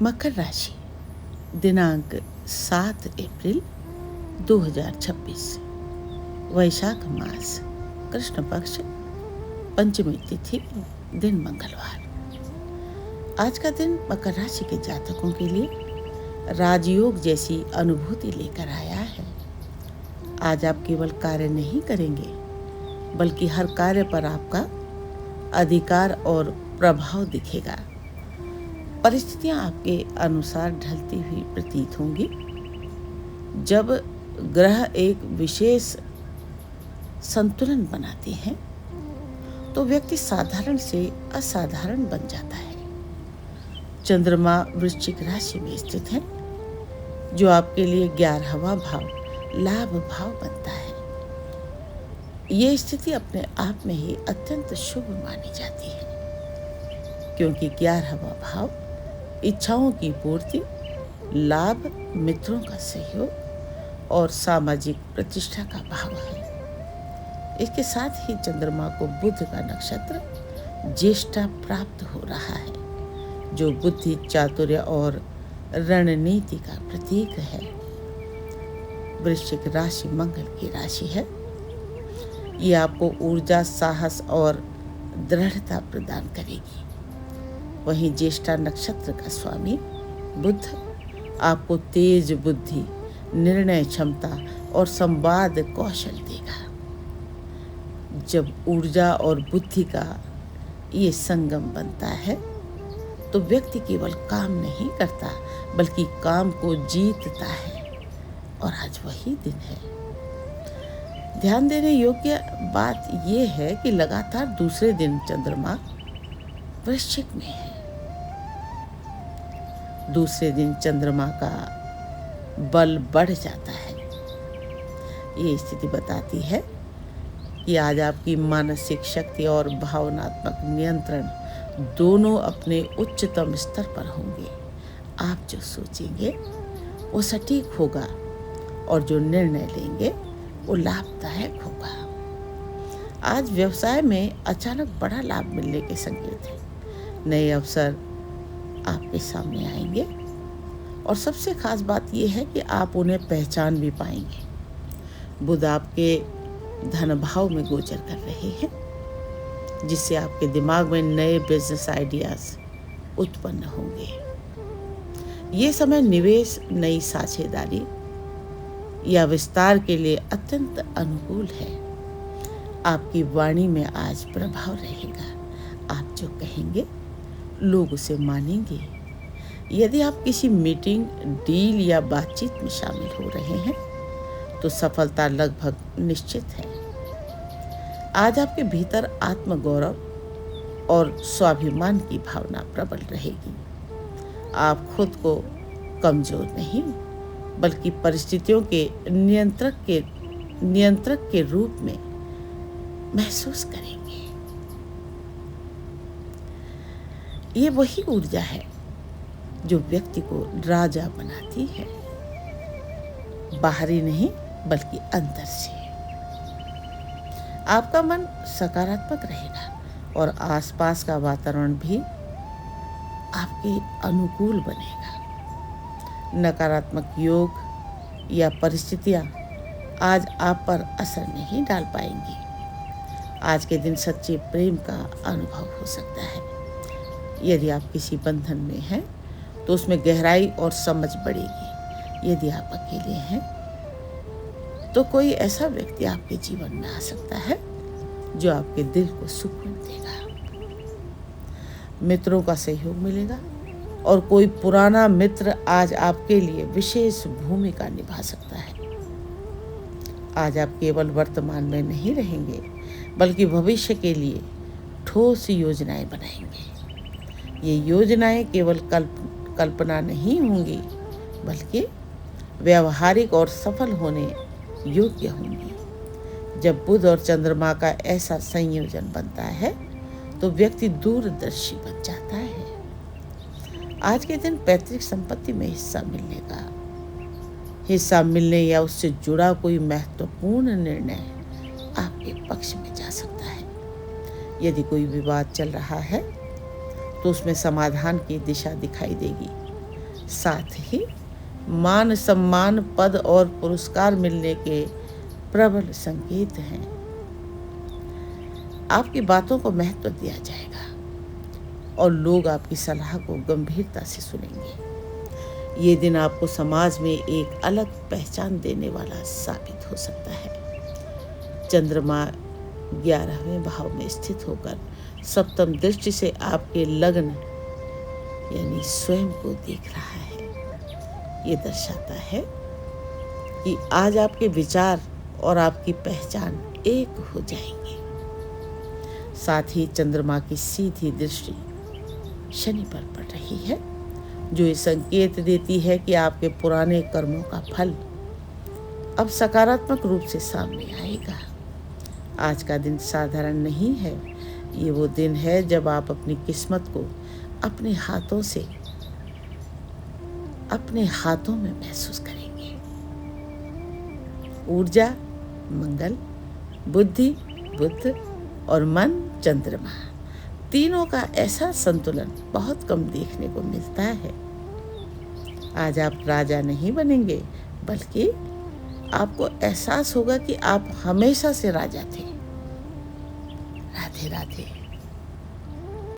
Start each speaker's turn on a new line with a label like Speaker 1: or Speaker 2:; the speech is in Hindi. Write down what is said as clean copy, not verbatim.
Speaker 1: मकर राशि, दिनांक 7 अप्रैल 2026, वैशाख मास, कृष्ण पक्ष, पंचमी तिथि, दिन मंगलवार। आज का दिन मकर राशि के जातकों के लिए राजयोग जैसी अनुभूति लेकर आया है। आज आप केवल कार्य नहीं करेंगे, बल्कि हर कार्य पर आपका अधिकार और प्रभाव दिखेगा। परिस्थितियां आपके अनुसार ढलती हुई प्रतीत होंगी। जब ग्रह एक विशेष संतुलन बनाते हैं तो व्यक्ति साधारण से असाधारण बन जाता है। चंद्रमा वृश्चिक राशि में स्थित है, जो आपके लिए 11वां भाव लाभ भाव बनता है। ये स्थिति अपने आप में ही अत्यंत शुभ मानी जाती है, क्योंकि 11वां भाव इच्छाओं की पूर्ति, लाभ, मित्रों का सहयोग और सामाजिक प्रतिष्ठा का भाव है। इसके साथ ही चंद्रमा को बुध का नक्षत्र ज्येष्ठा प्राप्त हो रहा है, जो बुद्धि, चातुर्य और रणनीति का प्रतीक है। वृश्चिक राशि मंगल की राशि है। ये आपको ऊर्जा, साहस और दृढ़ता प्रदान करेगी। वहीं ज्येष्ठा नक्षत्र का स्वामी बुध आपको तेज बुद्धि, निर्णय क्षमता और संवाद कौशल देगा। जब ऊर्जा और बुद्धि का ये संगम बनता है तो व्यक्ति केवल काम नहीं करता, बल्कि काम को जीतता है। और आज वही दिन है। ध्यान देने योग्य बात यह है कि लगातार दूसरे दिन चंद्रमा वृश्चिक में है। दूसरे दिन चंद्रमा का बल बढ़ जाता है। ये स्थिति बताती है कि आज आपकी मानसिक शक्ति और भावनात्मक नियंत्रण दोनों अपने उच्चतम स्तर पर होंगे। आप जो सोचेंगे वो सटीक होगा और जो निर्णय लेंगे वो लाभदायक होगा। आज व्यवसाय में अचानक बड़ा लाभ मिलने के संकेत हैं। नए अवसर आपके सामने आएंगे और सबसे खास बात यह है कि आप उन्हें पहचान भी पाएंगे। बुध आपके धन भाव में गोचर कर रहे हैं, जिससे आपके दिमाग में नए बिजनेस आइडियाज उत्पन्न होंगे। ये समय निवेश, नई साझेदारी या विस्तार के लिए अत्यंत अनुकूल है। आपकी वाणी में आज प्रभाव रहेगा। आप जो कहेंगे लोग उसे मानेंगे। यदि आप किसी मीटिंग, डील या बातचीत में शामिल हो रहे हैं तो सफलता लगभग निश्चित है। आज आपके भीतर आत्मगौरव और स्वाभिमान की भावना प्रबल रहेगी। आप खुद को कमजोर नहीं, बल्कि परिस्थितियों के नियंत्रक के रूप में महसूस करेंगे। ये वही ऊर्जा है जो व्यक्ति को राजा बनाती है, बाहरी नहीं बल्कि अंदर से। आपका मन सकारात्मक रहेगा और आसपास का वातावरण भी आपके अनुकूल बनेगा। नकारात्मक योग या परिस्थितियां आज आप पर असर नहीं डाल पाएंगी। आज के दिन सच्चे प्रेम का अनुभव हो सकता है। यदि आप किसी बंधन में हैं तो उसमें गहराई और समझ बढ़ेगी। यदि आप अकेले हैं तो कोई ऐसा व्यक्ति आपके जीवन में आ सकता है जो आपके दिल को सुकून देगा। मित्रों का सहयोग मिलेगा और कोई पुराना मित्र आज आपके लिए विशेष भूमिका निभा सकता है। आज आप केवल वर्तमान में नहीं रहेंगे, बल्कि भविष्य के लिए ठोस योजनाएं बनाएंगे। ये योजनाएं केवल कल्पना नहीं होंगी, बल्कि व्यावहारिक और सफल होने योग्य होंगी। जब बुध और चंद्रमा का ऐसा संयोजन बनता है तो व्यक्ति दूरदर्शी बन जाता है। आज के दिन पैतृक संपत्ति में हिस्सा मिलने या उससे जुड़ा कोई महत्वपूर्ण निर्णय आपके पक्ष में जा सकता है। यदि कोई विवाद चल रहा है तो उसमें समाधान की दिशा दिखाई देगी। साथ ही मान सम्मान, पद और पुरस्कार मिलने के प्रबल संकेत हैं। आपकी बातों को महत्व दिया जाएगा और लोग आपकी सलाह को गंभीरता से सुनेंगे। ये दिन आपको समाज में एक अलग पहचान देने वाला साबित हो सकता है। चंद्रमा 11वें भाव में स्थित होकर सप्तम दृष्टि से आपके लग्न यानी स्वयं को देख रहा है। ये दर्शाता है कि आज आपके विचार और आपकी पहचान एक हो जाएंगे। साथ ही चंद्रमा की सीधी दृष्टि शनि पर पड़ रही है, जो ये संकेत देती है कि आपके पुराने कर्मों का फल अब सकारात्मक रूप से सामने आएगा। आज का दिन साधारण नहीं है। ये वो दिन है जब आप अपनी किस्मत को अपने हाथों में महसूस करेंगे। ऊर्जा मंगल, बुद्धि बुध और मन चंद्रमा, तीनों का ऐसा संतुलन बहुत कम देखने को मिलता है। आज आप राजा नहीं बनेंगे, बल्कि आपको एहसास होगा कि आप हमेशा से राजा थे। राधे राधे।